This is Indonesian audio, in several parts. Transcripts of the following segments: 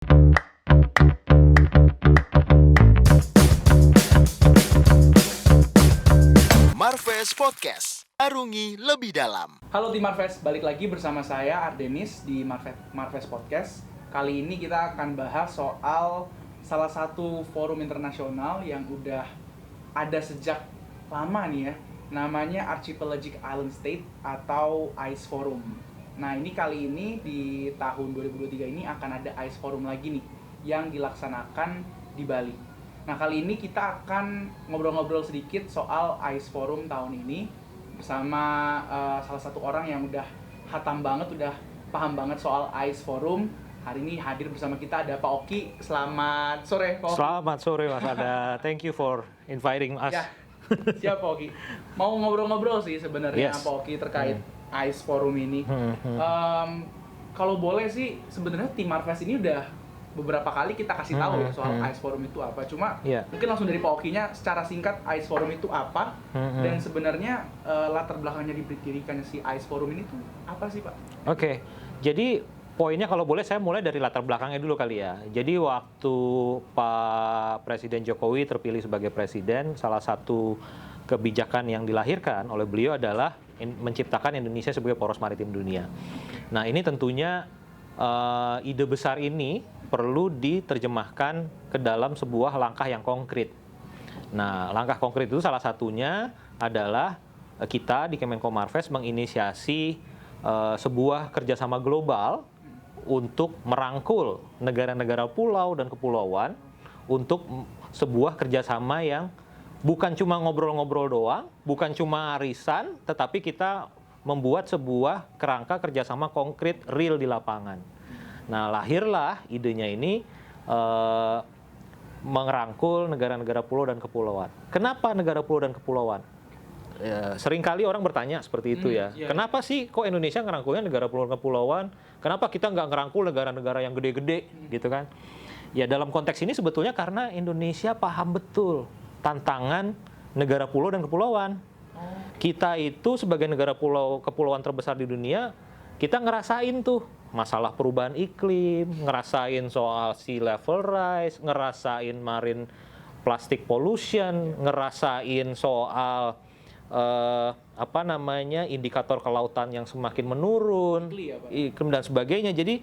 Marves Podcast, arungi lebih dalam. Halo tim Marves, balik lagi bersama saya Ardenis di Marves Podcast. Kali ini kita akan bahas soal salah satu forum internasional yang udah ada sejak lama nih ya. Namanya Archipelagic Island State atau ICE Forum. Nah ini kali ini di tahun 2023 ini akan ada ICE Forum lagi nih yang dilaksanakan di Bali. Nah kali ini kita akan ngobrol-ngobrol sedikit soal ICE Forum tahun ini bersama salah satu orang yang udah hatam banget, udah paham banget soal ICE Forum. Hari ini hadir bersama kita ada Pak Oki. Selamat sore Pak Oki. Selamat sore Mas Ada. Thank you for inviting us. Ya, siap Pak Oki. Mau ngobrol-ngobrol sih sebenarnya Yes. Pak Oki terkait ICE Forum ini. Kalau boleh sih sebenarnya tim Marves ini udah beberapa kali kita kasih tahu ya soal ICE Forum itu apa. Cuma mungkin langsung dari Pak Oki-nya secara singkat ICE Forum itu apa dan sebenarnya latar belakangnya didirikannya si ICE Forum ini tuh apa sih Pak? Oke. Jadi poinnya kalau boleh saya mulai dari latar belakangnya dulu kali ya. Jadi waktu Pak Presiden Jokowi terpilih sebagai presiden, salah satu kebijakan yang dilahirkan oleh beliau adalah menciptakan Indonesia sebagai poros maritim dunia. Nah, ini tentunya ide besar ini perlu diterjemahkan ke dalam sebuah langkah yang konkret. Nah, langkah konkret itu salah satunya adalah kita di Kemenko Marves menginisiasi sebuah kerjasama global untuk merangkul negara-negara pulau dan kepulauan untuk sebuah kerjasama yang bukan cuma ngobrol-ngobrol doang, bukan cuma arisan, tetapi kita membuat sebuah kerangka kerjasama konkret real di lapangan. Nah, lahirlah idenya ini merangkul negara-negara pulau dan kepulauan. Kenapa negara pulau dan kepulauan? Seringkali orang bertanya seperti itu ya. Kenapa sih kok Indonesia ngerangkulnya negara pulau dan kepulauan? Kenapa kita nggak ngerangkul negara-negara yang gede-gede gitu kan? Ya dalam konteks ini sebetulnya karena Indonesia paham betul tantangan negara pulau dan kepulauan. Kita itu sebagai negara kepulauan terbesar di dunia, kita ngerasain tuh masalah perubahan iklim, ngerasain soal sea level rise, ngerasain marine plastic pollution, ngerasain soal indikator kelautan yang semakin menurun, iklim dan sebagainya. Jadi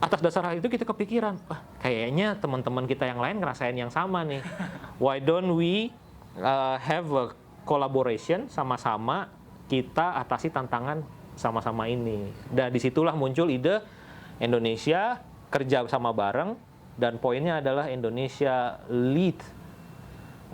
atas dasar hal itu kita kepikiran, kayaknya teman-teman kita yang lain ngerasain yang sama nih. Why don't we have a collaboration, sama-sama kita atasi tantangan sama-sama ini. Dan disitulah muncul ide Indonesia kerja sama bareng, dan poinnya adalah Indonesia lead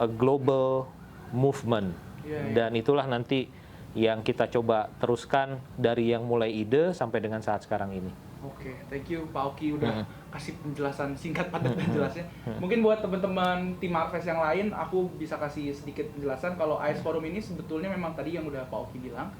a global movement. Dan itulah nanti yang kita coba teruskan dari yang mulai ide sampai dengan saat sekarang ini. Oke, thank you Pak Oki udah kasih penjelasan singkat padat dan jelasnya. Mungkin buat teman-teman tim Marves yang lain, aku bisa kasih sedikit penjelasan kalau ICE Forum ini sebetulnya memang tadi yang udah Pak Oki bilang,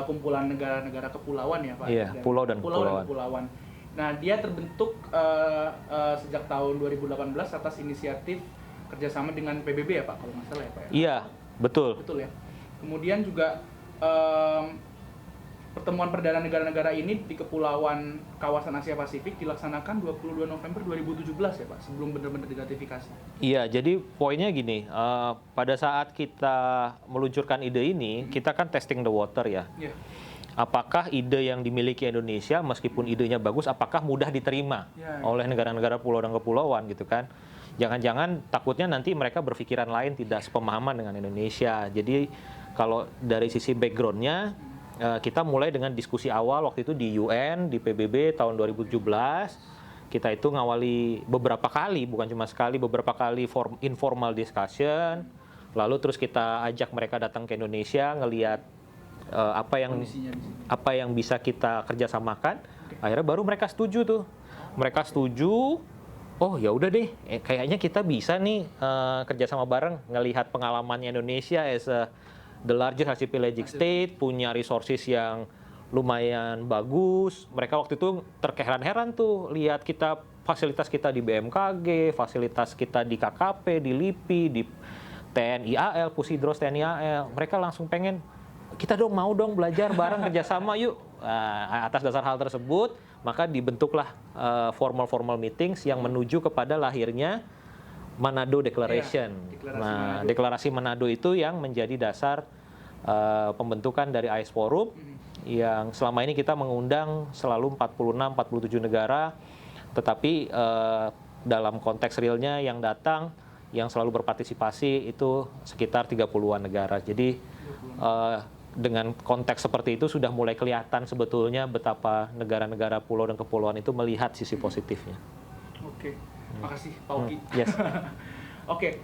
kumpulan negara-negara kepulauan ya Pak. Iya, pulau dan kepulauan. Nah, dia terbentuk sejak tahun 2018 atas inisiatif kerjasama dengan PBB ya Pak, kalau nggak salah ya Pak ya? Iya, betul. Betul ya. Kemudian juga pertemuan perdana negara-negara ini di kepulauan kawasan Asia Pasifik dilaksanakan 22 November 2017 ya Pak, sebelum benar-benar diratifikasi. Iya, jadi poinnya gini, pada saat kita meluncurkan ide ini, kita kan testing the water ya. Apakah ide yang dimiliki Indonesia, meskipun idenya bagus, apakah mudah diterima oleh negara-negara pulau dan kepulauan gitu kan? Jangan-jangan takutnya nanti mereka berpikiran lain, tidak sepemahaman dengan Indonesia. Jadi kalau dari sisi background-nya, kita mulai dengan diskusi awal waktu itu di UN, di PBB tahun 2017. Kita itu ngawali beberapa kali, bukan cuma sekali, beberapa kali informal discussion. Lalu terus kita ajak mereka datang ke Indonesia, ngelihat apa yang bisa kita kerjasamakan. Akhirnya baru mereka setuju tuh. Mereka setuju. Oh ya udah deh, kayaknya kita bisa nih kerjasama bareng, ngelihat pengalamannya Indonesia as the largest archipelagic state, punya resources yang lumayan bagus. Mereka waktu itu terheran-heran tuh lihat kita, fasilitas kita di BMKG, fasilitas kita di KKP, di LIPI, di TNI AL, Pusidros TNI AL. Mereka langsung pengen, kita mau dong belajar bareng kerjasama yuk. Atas dasar hal tersebut, maka dibentuklah formal meetings yang menuju kepada lahirnya Manado Declaration. Deklarasi Manado itu yang menjadi dasar pembentukan dari AIS Forum yang selama ini kita mengundang selalu 46-47 negara, tetapi dalam konteks realnya yang datang, yang selalu berpartisipasi itu sekitar 30-an negara. Jadi dengan konteks seperti itu sudah mulai kelihatan sebetulnya betapa negara-negara pulau dan kepulauan itu melihat sisi positifnya. Oke, makasih Pak Oki. Yes. Oke,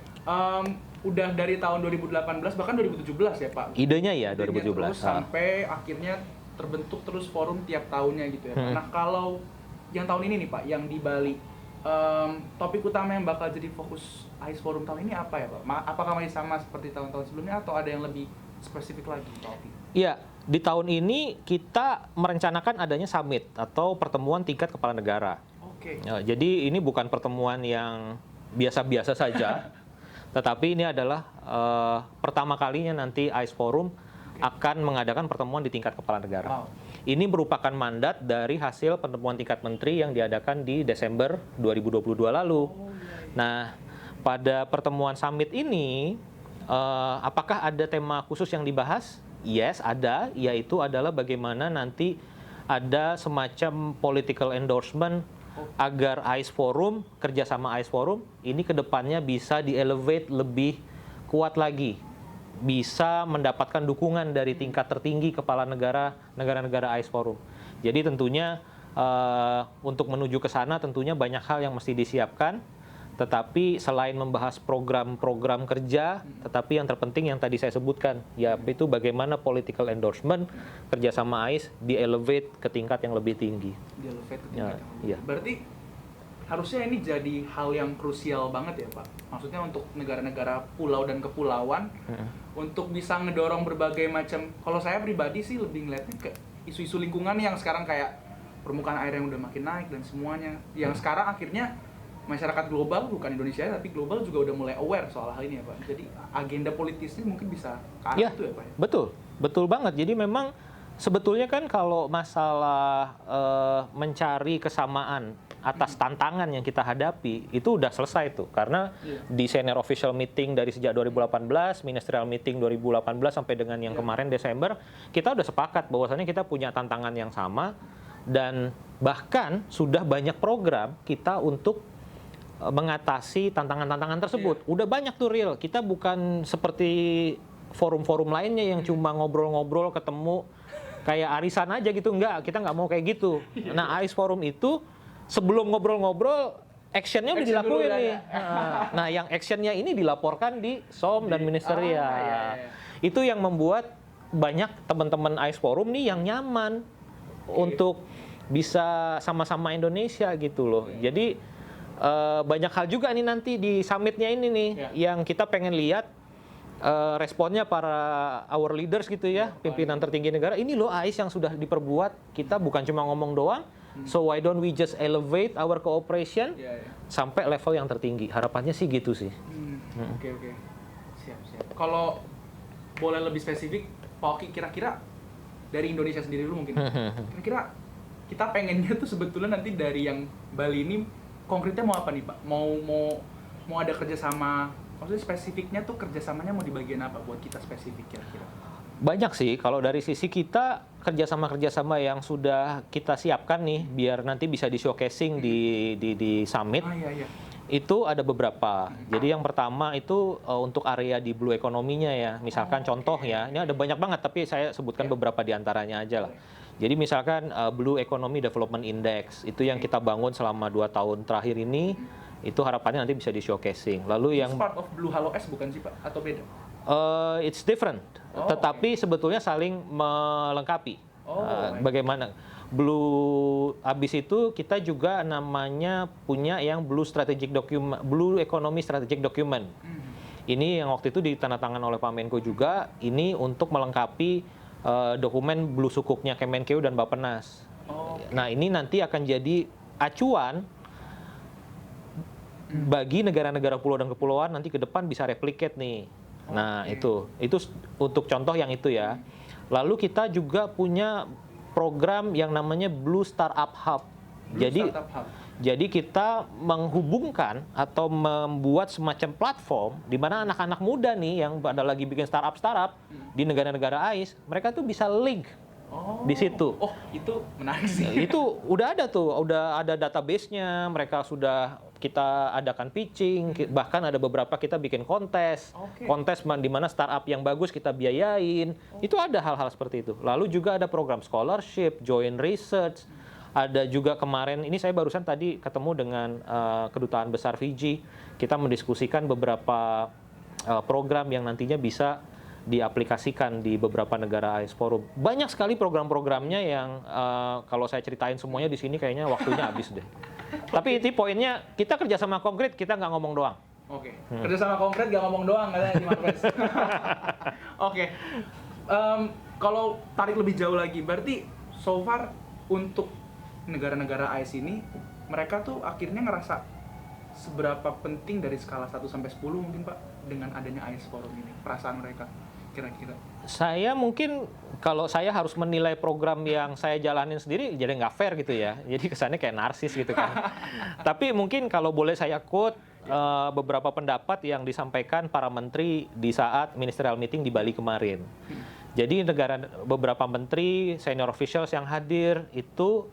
udah dari tahun 2018 bahkan 2017 ya Pak? Idenya ya 2017. Terus sampai akhirnya terbentuk terus forum tiap tahunnya gitu ya Pak. Nah kalau yang tahun ini nih Pak, yang di Bali, topik utama yang bakal jadi fokus AIS Forum tahun ini apa ya Pak? Apakah masih sama seperti tahun-tahun sebelumnya atau ada yang lebih spesifik lagi Pak Oki? Iya, di tahun ini kita merencanakan adanya summit atau pertemuan tingkat kepala negara. Oke. Ya, jadi ini bukan pertemuan yang biasa-biasa saja, tetapi ini adalah pertama kalinya nanti AIS Forum akan mengadakan pertemuan di tingkat kepala negara. Wow. Ini merupakan mandat dari hasil pertemuan tingkat menteri yang diadakan di Desember 2022 lalu. Nah, pada pertemuan summit ini, apakah ada tema khusus yang dibahas? Yes, ada, yaitu adalah bagaimana nanti ada semacam political endorsement agar AIS Forum, kerjasama AIS Forum, ini kedepannya bisa di-elevate lebih kuat lagi. Bisa mendapatkan dukungan dari tingkat tertinggi kepala negara-negara AIS Forum. Jadi tentunya untuk menuju ke sana tentunya banyak hal yang mesti disiapkan. Tetapi selain membahas program-program kerja, tetapi yang terpenting yang tadi saya sebutkan, yaitu bagaimana political endorsement kerjasama AIS di-elevate ke tingkat yang lebih tinggi. Di-elevate ke tingkat yang lebih Iya. Berarti harusnya ini jadi hal yang krusial banget ya Pak? Maksudnya untuk negara-negara pulau dan kepulauan, untuk bisa ngedorong berbagai macam, kalau saya pribadi sih lebih ngeliatnya ke isu-isu lingkungan yang sekarang kayak permukaan air yang udah makin naik dan semuanya. Yang sekarang akhirnya masyarakat global, bukan Indonesia tapi global juga udah mulai aware soal hal ini ya Pak. Jadi agenda politisnya mungkin bisa ke arah itu ya Pak? Betul banget. Jadi memang sebetulnya kan kalau masalah mencari kesamaan atas tantangan yang kita hadapi itu udah selesai tuh. Karena di senior official meeting dari sejak 2018, ministerial meeting 2018 sampai dengan yang kemarin Desember, kita udah sepakat bahwasannya kita punya tantangan yang sama dan bahkan sudah banyak program kita untuk mengatasi tantangan-tantangan tersebut. Udah banyak tuh real. Kita bukan seperti forum-forum lainnya yang cuma ngobrol-ngobrol, ketemu kayak arisan aja gitu. Enggak, kita nggak mau kayak gitu. Nah, AIS Forum itu sebelum ngobrol-ngobrol, actionnya udah dilakuin nih. Nah, yang actionnya ini dilaporkan di SOM dan ministerial. Itu yang membuat banyak teman-teman AIS Forum nih yang nyaman untuk bisa sama-sama Indonesia gitu loh. Jadi banyak hal juga nih nanti di summitnya ini nih yang kita pengen lihat responnya para our leaders gitu ya, pimpinan tertinggi negara. Ini loh AIS yang sudah diperbuat, kita bukan cuma ngomong doang. So why don't we just elevate our cooperation sampai level yang tertinggi? Harapannya sih gitu sih. Oke. Siap. Kalau boleh lebih spesifik, Pak Oki, kira-kira dari Indonesia sendiri dulu mungkin. Kira-kira kita pengennya tuh sebetulnya nanti dari yang Bali ini konkretnya mau apa nih Pak? Mau ada kerjasama, maksudnya spesifiknya tuh kerjasamanya mau di bagian apa buat kita spesifik kira-kira? Banyak sih, kalau dari sisi kita kerjasama yang sudah kita siapkan nih biar nanti bisa di showcasing di summit. Itu ada beberapa. Jadi yang pertama itu untuk area di blue economy-nya ya. Misalkan contoh ya, ini ada banyak banget tapi saya sebutkan beberapa di antaranya aja lah. Jadi misalkan Blue Economy Development Index itu yang kita bangun selama 2 tahun terakhir ini, itu harapannya nanti bisa di showcasing. Lalu yang part of Blue Halo S bukan sih Pak? Atau beda? It's different, tetapi sebetulnya saling melengkapi. Bagaimana Blue, abis itu kita juga namanya punya yang Blue Strategic Document, Blue Economy Strategic Document. Ini yang waktu itu ditandatangani oleh Pak Menko juga. Ini untuk melengkapi dokumen Blue Sukuknya Kemenkeu dan Bappenas. Nah ini nanti akan jadi acuan bagi negara-negara pulau dan kepulauan nanti ke depan bisa replicate nih. Nah itu untuk contoh yang itu ya. Lalu kita juga punya program yang namanya Blue Startup Hub. Startup Hub. Jadi kita menghubungkan atau membuat semacam platform di mana anak-anak muda nih yang pada lagi bikin startup di negara-negara AIS, mereka tuh bisa link di situ. Oh, itu menarik sih. Itu udah ada database-nya, mereka sudah kita adakan pitching, bahkan ada beberapa kita bikin kontes di mana startup yang bagus kita biayain. Itu ada hal-hal seperti itu. Lalu juga ada program scholarship, joint research. Ada juga kemarin, ini saya barusan tadi ketemu dengan Kedutaan Besar Fiji. Kita mendiskusikan beberapa program yang nantinya bisa diaplikasikan di beberapa negara AIS Forum. Banyak sekali program-programnya yang kalau saya ceritain semuanya di sini kayaknya waktunya habis deh. Tapi itu poinnya, kita kerjasama konkret, kita nggak ngomong doang. Oke, kerjasama konkret nggak ngomong doang katanya di Marves. Oke, kalau tarik lebih jauh lagi, berarti so far untuk negara-negara AIS ini, mereka tuh akhirnya ngerasa seberapa penting dari skala 1 sampai 10 mungkin Pak, dengan adanya AIS Forum ini, perasaan mereka kira-kira? Saya mungkin, kalau saya harus menilai program yang saya jalanin sendiri, jadi nggak fair gitu ya. Jadi kesannya kayak narsis gitu kan. Tapi mungkin kalau boleh saya quote beberapa pendapat yang disampaikan para menteri di saat ministerial meeting di Bali kemarin. Jadi beberapa menteri, senior officials yang hadir itu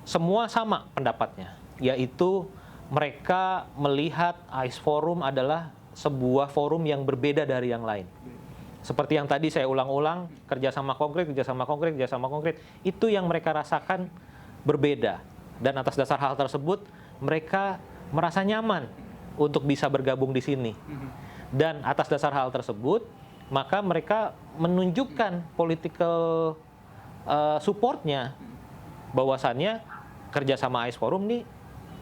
semua sama pendapatnya, yaitu mereka melihat AIS Forum adalah sebuah forum yang berbeda dari yang lain. Seperti yang tadi saya ulang-ulang, kerjasama konkret, itu yang mereka rasakan berbeda. Dan atas dasar hal tersebut, mereka merasa nyaman untuk bisa bergabung di sini. Dan atas dasar hal tersebut, maka mereka menunjukkan political supportnya, bahwasannya kerjasama AIS Forum nih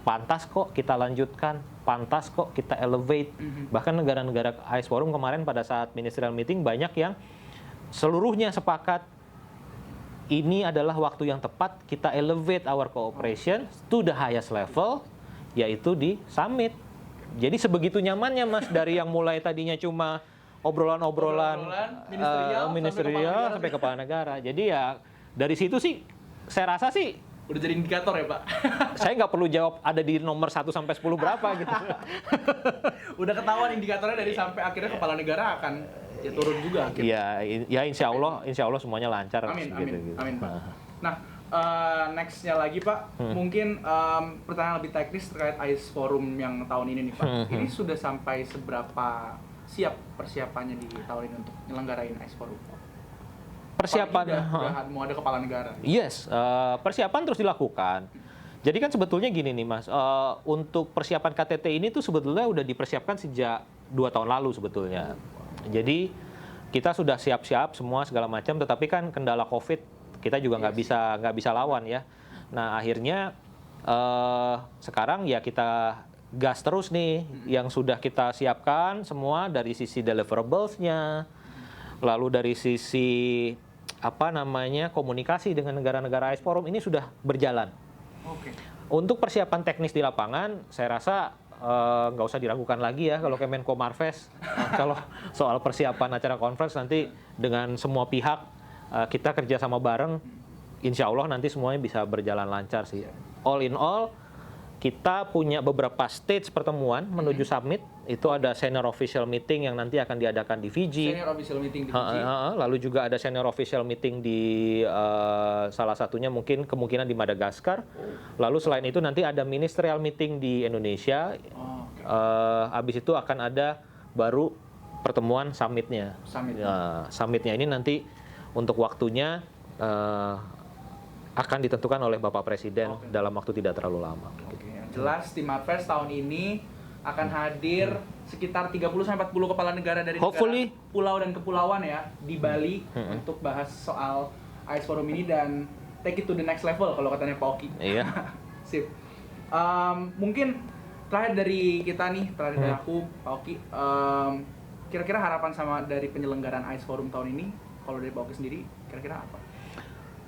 pantas kok kita lanjutkan, pantas kok kita elevate. Bahkan negara-negara AIS Forum kemarin pada saat ministerial meeting banyak yang seluruhnya sepakat ini adalah waktu yang tepat kita elevate our cooperation to the highest level, yaitu di summit. Jadi sebegitu nyamannya Mas, dari yang mulai tadinya cuma obrolan ministerial sampai kepala negara. Jadi ya dari situ sih saya rasa sih udah jadi indikator ya Pak? Saya nggak perlu jawab ada di nomor 1 sampai 10 berapa gitu. Udah ketahuan indikatornya dari sampai akhirnya kepala negara akan turun juga akhirnya. Ya insya Allah semuanya lancar. Amin Pak. Nah, nextnya lagi Pak, mungkin pertanyaan lebih teknis terkait AIS Forum yang tahun ini nih Pak. Ini sudah sampai seberapa siap persiapannya di tahun ini untuk menyelenggarain AIS Forum? Persiapan udah mau ada kepala negara. Yes, persiapan terus dilakukan. Jadi kan sebetulnya gini nih Mas, untuk persiapan KTT ini tuh sebetulnya udah dipersiapkan sejak 2 tahun lalu sebetulnya. Jadi kita sudah siap-siap semua segala macam, tetapi kan kendala COVID kita juga nggak bisa lawan ya. Nah akhirnya sekarang ya kita gas terus nih, yang sudah kita siapkan semua dari sisi deliverables-nya, lalu dari sisi komunikasi dengan negara-negara AIS Forum ini sudah berjalan. Untuk persiapan teknis di lapangan, saya rasa nggak usah diragukan lagi ya kalau Kemenko Marves. Kalau soal persiapan acara conference nanti dengan semua pihak kita kerjasama bareng, insya Allah nanti semuanya bisa berjalan lancar sih. All in all, kita punya beberapa stage pertemuan menuju summit. Itu ada senior official meeting yang nanti akan diadakan di Fiji. Senior official meeting di Fiji. Lalu juga ada senior official meeting di salah satunya mungkin kemungkinan di Madagaskar. Lalu selain itu nanti ada ministerial meeting di Indonesia. Habis itu akan ada baru pertemuan summitnya. Summitnya ini nanti untuk waktunya akan ditentukan oleh Bapak Presiden dalam waktu tidak terlalu lama. Jelas tim Marves tahun ini akan hadir sekitar 30-40 kepala negara dari negara pulau dan kepulauan ya di Bali untuk bahas soal AIS Forum ini dan take it to the next level kalau katanya Pak Oki. Iya. Sip. Mungkin terakhir dari kita nih, terakhir dari aku Pak Oki, kira-kira harapan sama dari penyelenggaraan AIS Forum tahun ini, kalau dari Pak Oki sendiri kira-kira apa?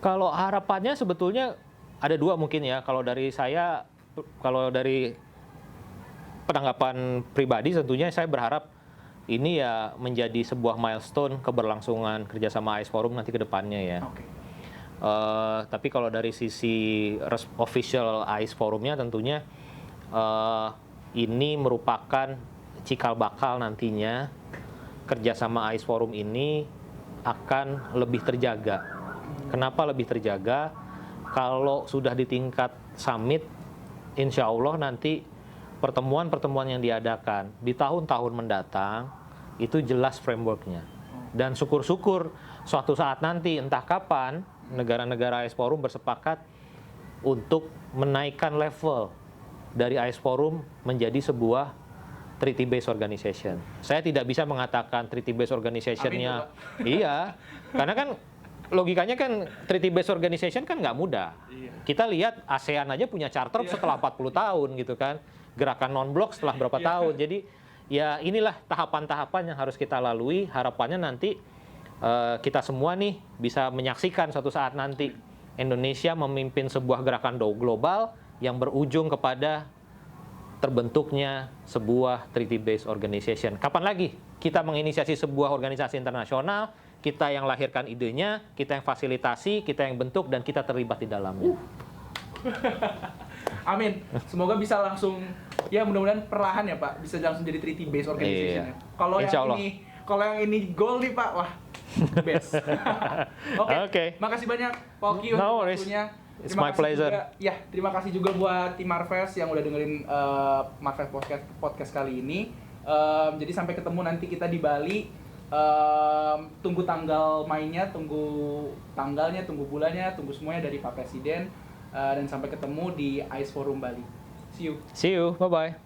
Kalau harapannya sebetulnya ada 2 mungkin ya. Kalau dari saya, kalau dari penanggapan pribadi tentunya saya berharap ini ya menjadi sebuah milestone keberlangsungan kerjasama AIS Forum nanti ke depannya ya. Tapi kalau dari sisi official AIS Forumnya tentunya ini merupakan cikal bakal nantinya kerjasama AIS Forum ini akan lebih terjaga. Kenapa lebih terjaga? Kalau sudah di tingkat summit, insya Allah nanti pertemuan-pertemuan yang diadakan di tahun-tahun mendatang itu jelas frameworknya. Dan syukur-syukur suatu saat nanti entah kapan negara-negara AIS Forum bersepakat untuk menaikkan level dari AIS Forum menjadi sebuah treaty-based organization. Saya tidak bisa mengatakan treaty-based organization-nya. Iya, karena kan logikanya kan treaty-based organization kan nggak mudah. Iya. Kita lihat ASEAN aja punya charter setelah 40 tahun gitu kan. Gerakan non-blok setelah berapa tahun. Jadi ya inilah tahapan-tahapan yang harus kita lalui. Harapannya nanti kita semua nih bisa menyaksikan suatu saat nanti Indonesia memimpin sebuah gerakan global yang berujung kepada terbentuknya sebuah treaty-based organization. Kapan lagi kita menginisiasi sebuah organisasi internasional, kita yang lahirkan idenya, kita yang fasilitasi, kita yang bentuk, dan kita terlibat di dalamnya. Amin. Semoga bisa langsung, ya mudah-mudahan perlahan ya Pak, bisa langsung jadi treaty-based organization. Iya. Kalau Insya yang Allah. kalau yang ini goal nih Pak, wah, best. Oke. Makasih banyak Pak Oki No untuk worries. waktunya. It's my pleasure. Terima kasih juga buat tim Marves yang udah dengerin Marves podcast kali ini. Jadi sampai ketemu nanti kita di Bali. Tunggu tanggal mainnya, tunggu tanggalnya, tunggu bulannya, tunggu semuanya dari Pak Presiden. Dan sampai ketemu di AIS Forum Bali. See you. See you. Bye-bye.